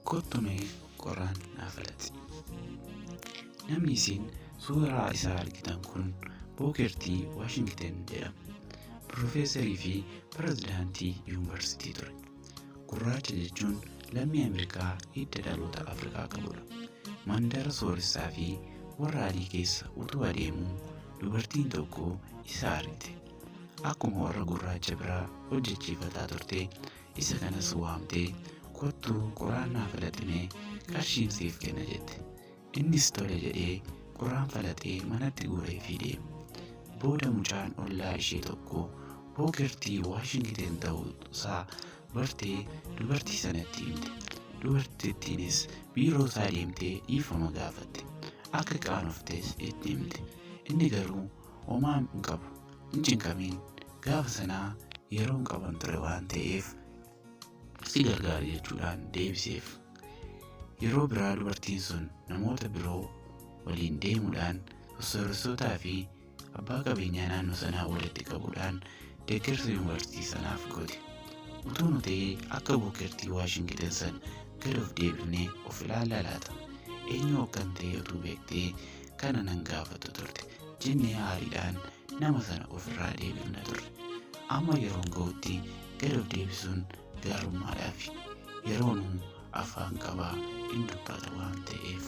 Kottumee qoraan naafalati. Namni isin suuraa isaa argitan kun Booker T. Washington jedhama. Pirofeesarii fi pirezidaantii yuunivarsiitii ture. Gurraacha jechuun lammii Ameerikaa hidda dhaloota Afrikaa qabudha. Mandara sooressaa fi warra adii keessa utuu adeemuu dubartiin tokko isa argite. Akkuma warra gurraacha biraa hojjechiifataa turte isa kanas waamtee kottuu qoraan naa falaximee qarshiin siif kenna jette. Innis tole jedhee qoraan falaxee manatti guuree fi deeme. Booda mucaan ollaa ishee tokko Booker T. Washington ta'uusaa bartee dubartii sanatti himte. Dubartittiinis biiroo isaa deemtee dhiifama gaafatte. Akka qaanoftes itti himte. Inni garuu homaa hin cinqamiin gaafa sanaa yeroo hin qaban ture waan ta'eef si gargaara jechuudhaan deebiseef. Yeroo biraa dubartiin sun namoota biroo waliin deemuudhaan sossooresotaa fi abbaa qabeenyaa naannoo sanaa walitti qabuudhaan deeggarsa yuunivarsiitii sanaaf goote. Utuu nuti akka Booker T. Washington san gad of deebifnee of ilaallaa laata? Eenyu akkan ta'e utuu beektee kana nan gaafatu turte jennee aariidhaan nama sana ofirraa deebifna turre. Amma yeroon ga'utti gad of deebisuun gaarummaadhaafi. Yeroonuu afaan qabaa hin dubbata waan ta'eef.